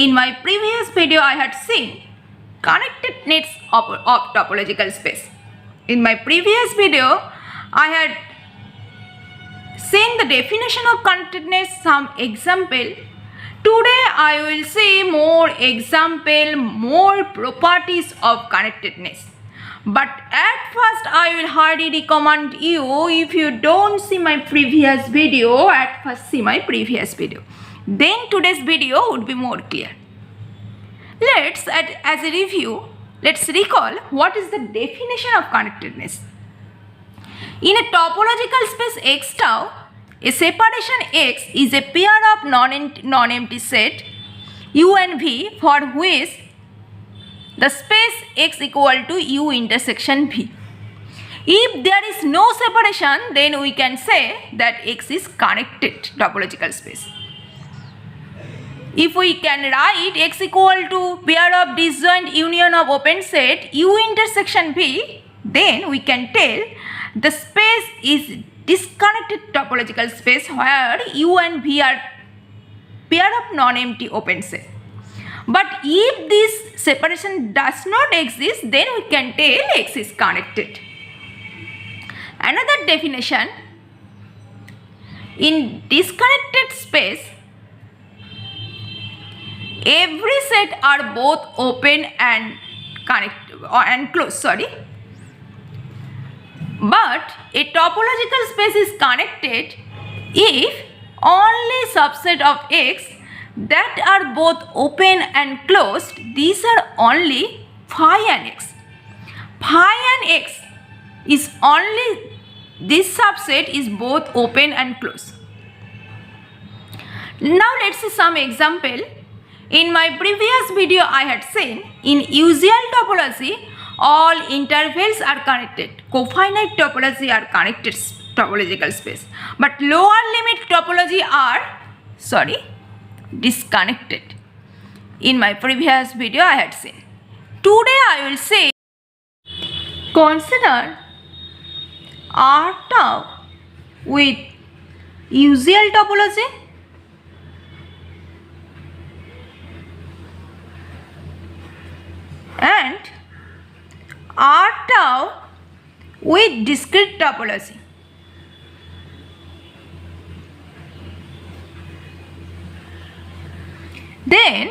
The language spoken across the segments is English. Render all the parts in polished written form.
in my previous video I had seen connectedness of topological space. In my previous video I had seen the definition of connectedness, some example. Today I will see more example, more properties of connectedness. But at first I will hardly recommend you, if you don't see my previous video, at first see my previous video. Then today's video would be more clear. Let's, as a review, let's recall what is the definition of connectedness. In a topological space X tau, a separation X is a pair of non-empty set U and V for which the space X equal to U intersection V. If there is no separation, then we can say that X is connected topological space. If we can write X equal to pair of disjoint union of open set U intersection V, then we can tell the space is disconnected topological space where U and V are pair of non-empty open set. But if this separation does not exist, then we can tell X is connected. Another definition, in disconnected space, every set are both open and closed. But a topological space is connected if only subset of X that are both open and closed, these are only phi and X. Phi and X is only, this subset is both open and closed. Now let's see some example. In my previous video I had seen in usual topology all intervals are connected. Cofinite topology are connected topological space. But lower limit topology are disconnected. In my previous video I had seen. Today I will say, consider R tau with usual topology and R tau with discrete topology. Then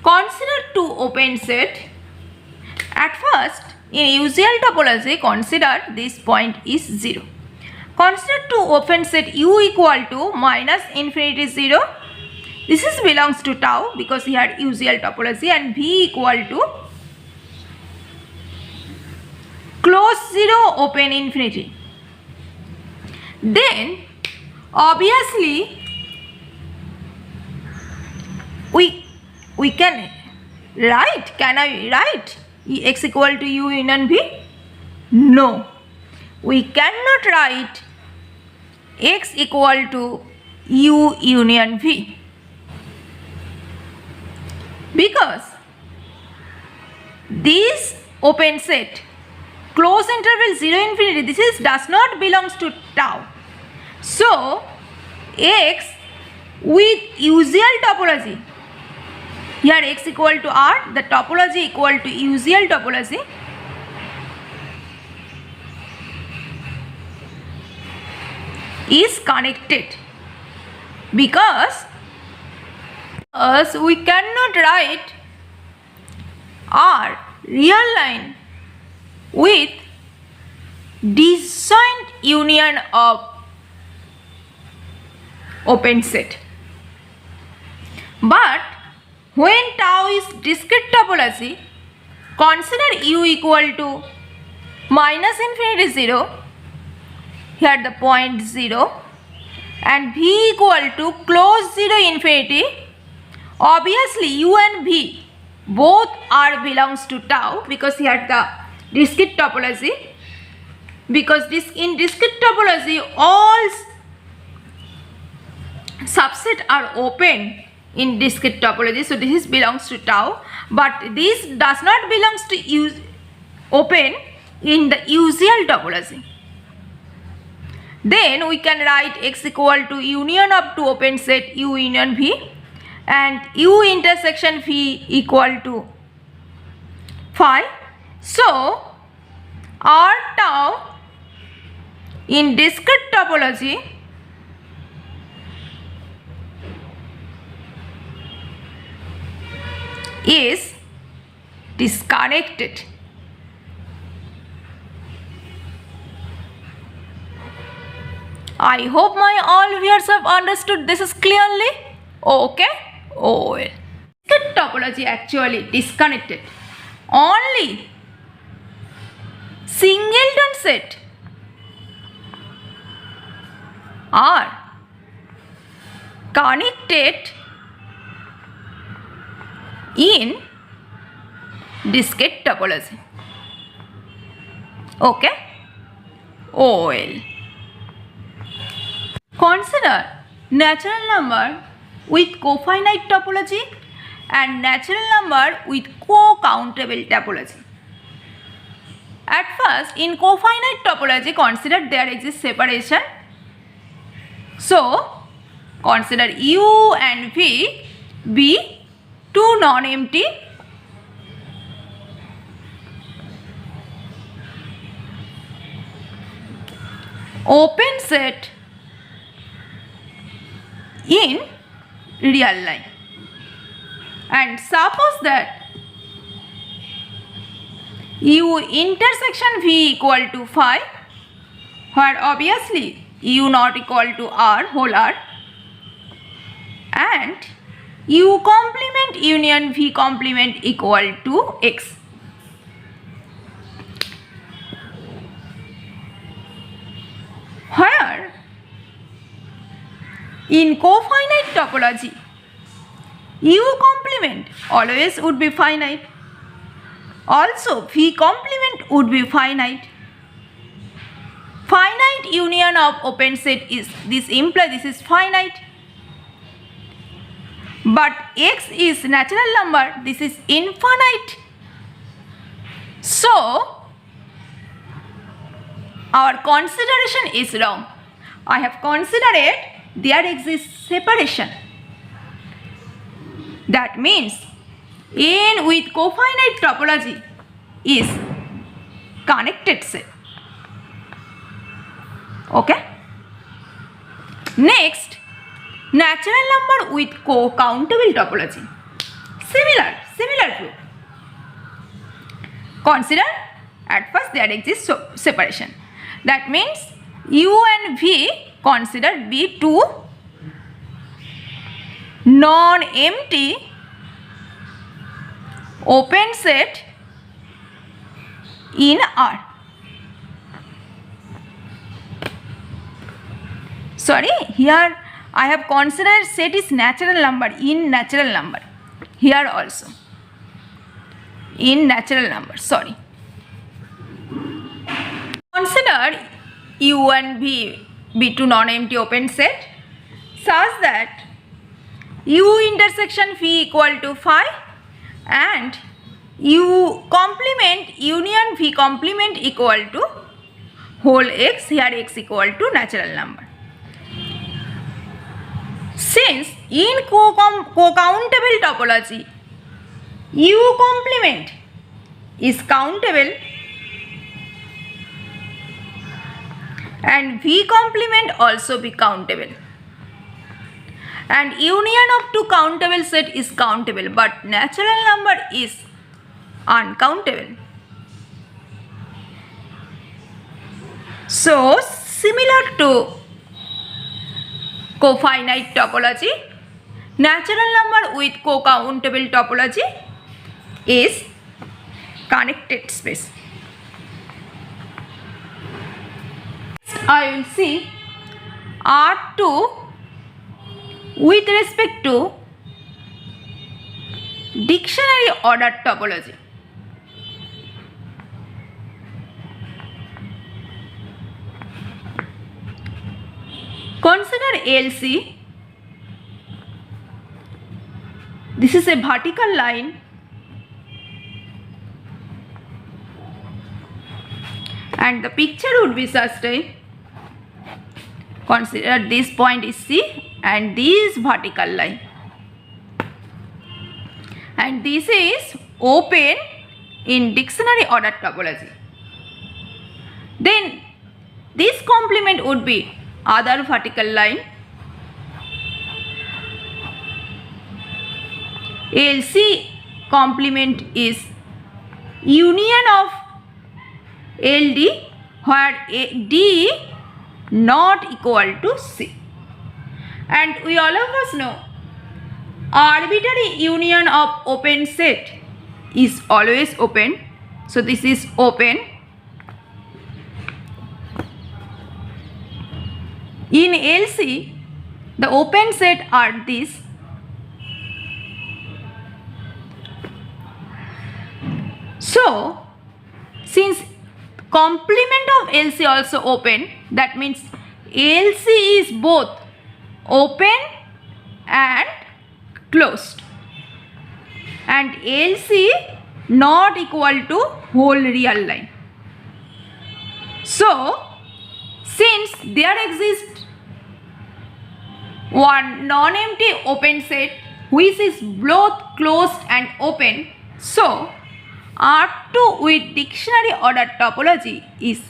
consider two open set. At first, in usual topology, consider this point is 0. Consider two open set U equal to minus infinity 0. This is belongs to tau because we had usual topology, and V equal to close 0 open infinity. Then obviously we can write, can I write X equal to U union V? No, we cannot write X equal to U union V because this open set close interval 0 infinity, this is does not belongs to tau. So X with usual topology, here X equal to R, the topology equal to usual topology, is connected because we cannot write R real line with disjoint union of open set. But when tau is discrete topology, consider U equal to minus infinity 0, here the point 0, and V equal to close 0 infinity. Obviously U and V both are belongs to tau because here the discrete topology, because in discrete topology all subset are open in discrete topology, so this belongs to tau, but this does not belongs to open in the usual topology. Then we can write X equal to union of two open set U union V, and u intersection v equal to phi. So r tau in discrete topology is disconnected. I hope my all viewers have understood this is clearly. Okay? Oh well. Discrete topology actually disconnected. Only singleton set are connected in discrete topology. Okay? Oh well. Consider natural number with cofinite topology and natural number with co-countable topology. At first, in cofinite topology, consider there exists separation. So, consider u and v be two non-empty open set in real line, and suppose that u intersection v equal to phi, where obviously u not equal to r whole r, and u complement union v complement equal to x. Where in cofinite topology u complement always would be finite, also v complement would be finite. Finite union of open set is this implies this is finite, but x is natural number, this is infinite. So our consideration is wrong. I have considered there exists separation. That means n with cofinite topology is connected set. Okay? Next, natural number with co-countable topology. Similar proof. Consider at first there exists separation. That means u and v considered be two non-empty open set in R. Sorry, here I have considered set is natural number, in natural number. Here also in natural number, sorry. Consider u and v be two non-empty open set such that u intersection v equal to phi and u complement union v complement equal to whole x, here x equal to natural number. Since in co-countable topology u complement is countable and v complement also be countable, and union of two countable set is countable, but natural number is uncountable. So similar to cofinite topology, natural number with co-countable topology is connected space. I will see R2 with respect to dictionary order topology. Consider LC. This is a vertical line and the picture would be sustained. Consider this point is C and this vertical line. and this is open in dictionary order topology. Then this complement would be other vertical line. LC complement is union of LD where D not equal to C. And we all of us know arbitrary union of open set is always open. So this is open. In LC, the open set are these. So since complement of LC also open, that means LC is both open and closed, and LC not equal to whole real line. So since there exists one non-empty open set which is both closed and open, so R2 with dictionary order topology is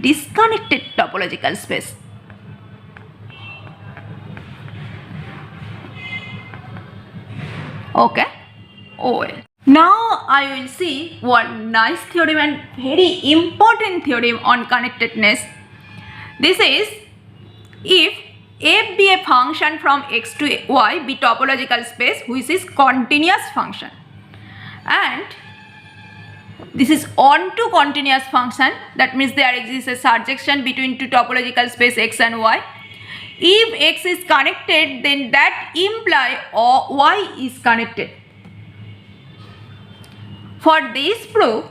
disconnected topological space. Okay. OL. Now I will see one nice theorem and very important theorem on connectedness. This is if f be a function from x to y be topological space which is continuous function, and this is onto continuous function, that means there exists a surjection between two topological space x and y. If x is connected, then that imply y is connected. For this proof,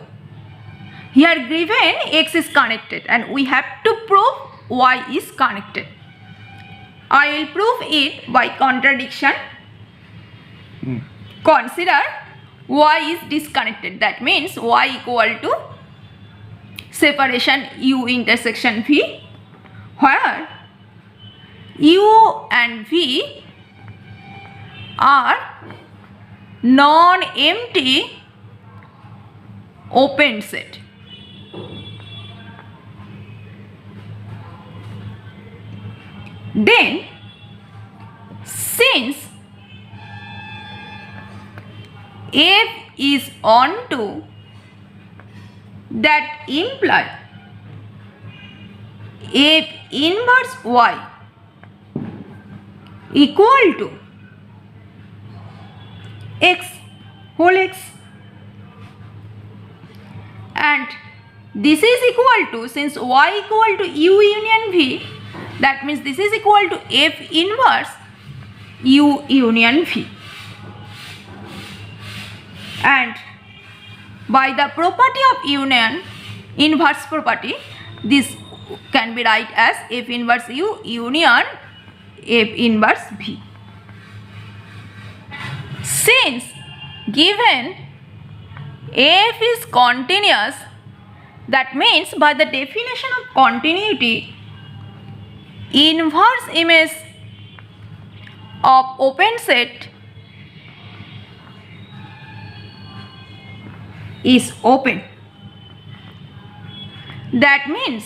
here given x is connected and we have to prove y is connected. I will prove it by contradiction. Consider y is disconnected, that means y equal to separation u intersection v, where u and v are non-empty open set. Then since f is onto, that imply f inverse y equal to x whole x, and this is equal to, since y equal to u union v, that means this is equal to f inverse u union v. And by the property of union, inverse property, this can be write as f inverse u union f inverse v. Since given f is continuous, that means by the definition of continuity, inverse image of open set is open. That means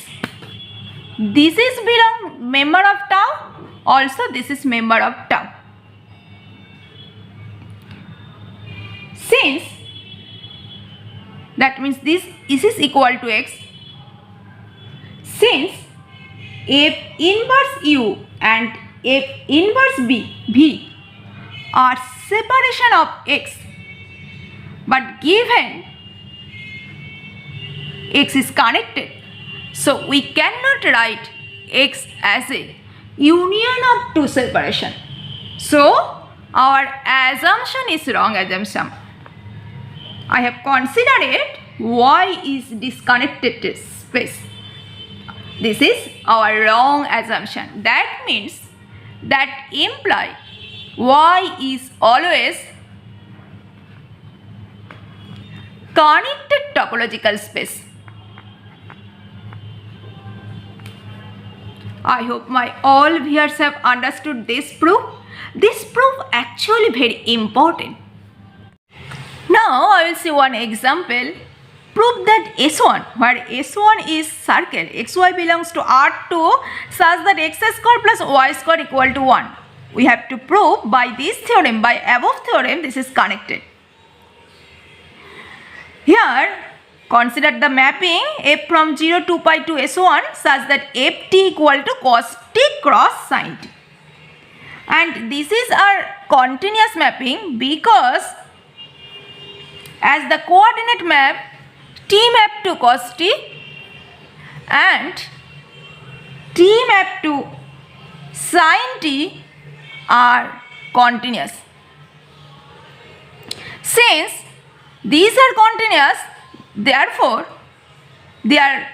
this is belong member of tau, also this is member of tau. Since that means this is equal to x, since f inverse u and f inverse v are separation of x, but given x is connected, so we cannot write x as a union of two separation. So our assumption is wrong assumption. I have considered it y is disconnected space. This is our wrong assumption. That means that imply y is always connected topological space. I hope my all viewers have understood this proof. This proof actually very important. Now I will see one example. Prove that S1, where S1 is circle, xy belongs to R2 such that x square plus y square equal to 1. We have to prove by this theorem, by above theorem, this is connected. Here, consider the mapping f from 0 to pi to S1 such that ft equal to cos t cross sin t. And this is our continuous mapping because as the coordinate map t map to cos t and t map to sin t are continuous. Since these are continuous, therefore their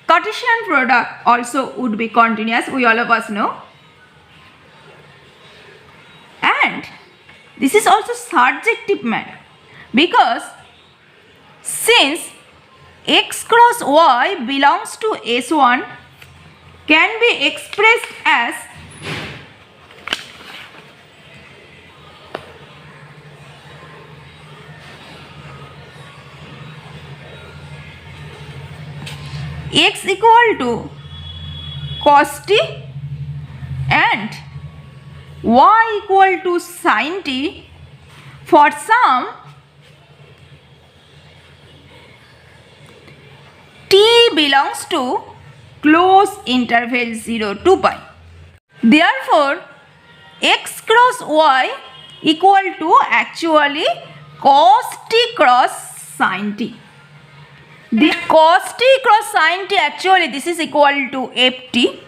Cartesian product also would be continuous, we all of us know. And this is also surjective map because since x cross y belongs to S1 can be expressed as x equal to cos t and y equal to sin t for some t belongs to close interval 0 to pi. Therefore, x cross y equal to actually cos t cross sin t. The cos t cross sin t actually this is equal to ft.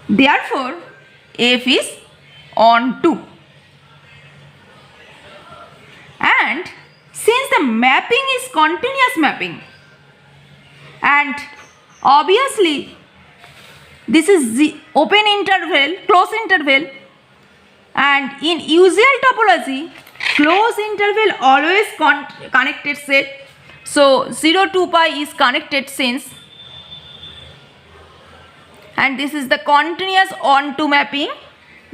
Therefore, f is on 2. And since the mapping is continuous mapping and obviously this is the open interval, close interval, and in usual topology close interval always connected set. So 0 to pi is connected since, and this is the continuous on to mapping.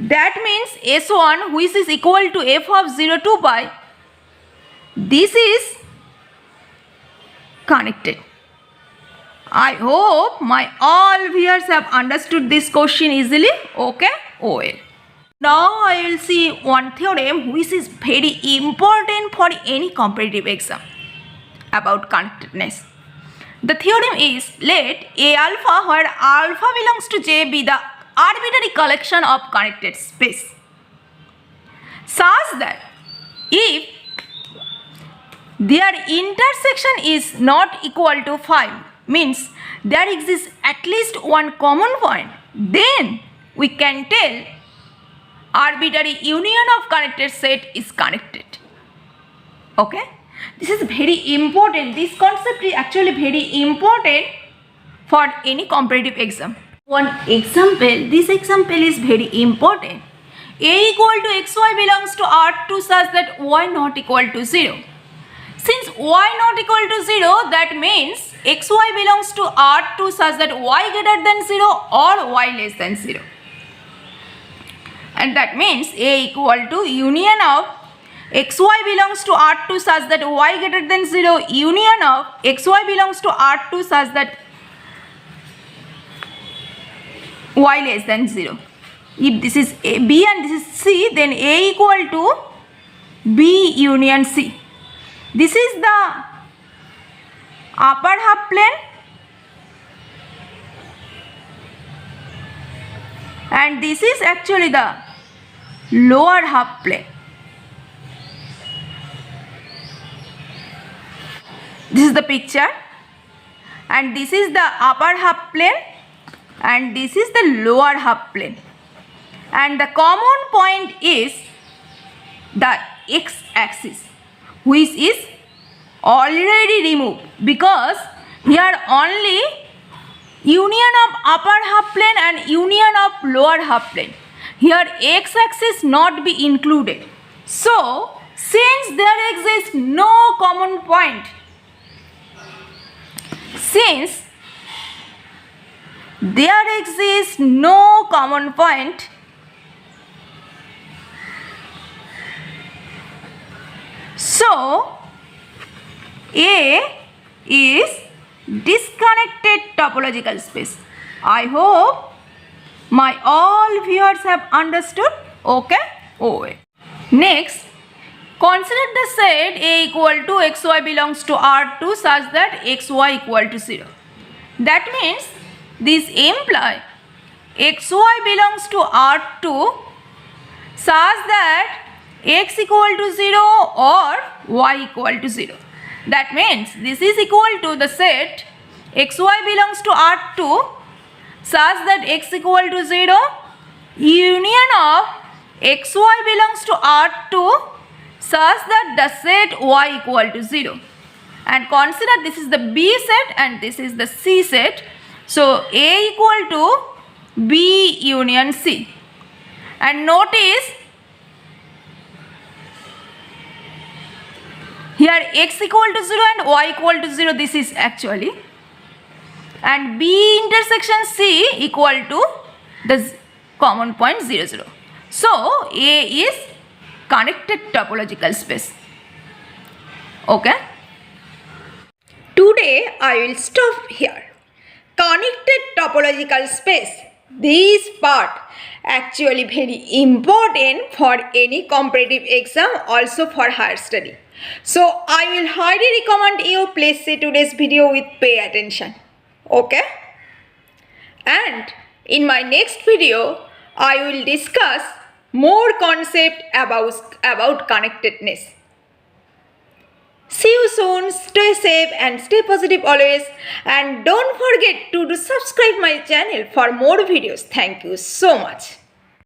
That means S1 which is equal to f of 0 to pi, this is connected. I hope my all viewers have understood this question easily. Okay, well. Now I will see one theorem which is very important for any competitive exam about connectedness. The theorem is let A alpha where alpha belongs to J be the arbitrary collection of connected space such that if their intersection is not equal to 5, means there exists at least one common point, then we can tell arbitrary union of connected set is connected. Okay, this is very important. This concept is actually very important for any competitive exam. One example, this example is very important. A equal to xy belongs to R2 such that y not equal to 0. Since y not equal to 0, that means xy belongs to R2 such that y greater than 0 or y less than 0. And that means A equal to union of xy belongs to R2 such that y greater than 0 union of xy belongs to R2 such that y less than 0. If this is A, B and this is C, then A equal to B union C. This is the upper half plane and this is actually the lower half plane. This is the picture and this is the upper half plane and this is the lower half plane, and the common point is the x-axis which is already removed because here only union of upper half plane and union of lower half plane. Here x-axis not be included. So since there exists no common point, since there exists no common point, So A is disconnected topological space. I hope my all viewers have understood. Okay? OA. Next, consider the set A equal to xy belongs to R2 such that xy equal to 0. That means this imply xy belongs to R2 such that x equal to 0 or y equal to 0. That means this is equal to the set xy belongs to R2 such that x equal to 0 union of xy belongs to R2 such that the set y equal to 0. And consider this is the B set and this is the C set. So A equal to B union C. And notice here x equal to 0 and y equal to 0, this is actually, and B intersection C equal to the common point 0, 0. So A is connected topological space. Okay. Today I will stop here. Connected topological space. This part actually very important for any competitive exam, also for higher study. So I will highly recommend you please see today's video with pay attention. Okay? And in my next video I will discuss more concept about connectedness. See you soon. Stay safe and stay positive always. And don't forget to subscribe my channel for more videos. Thank you so much.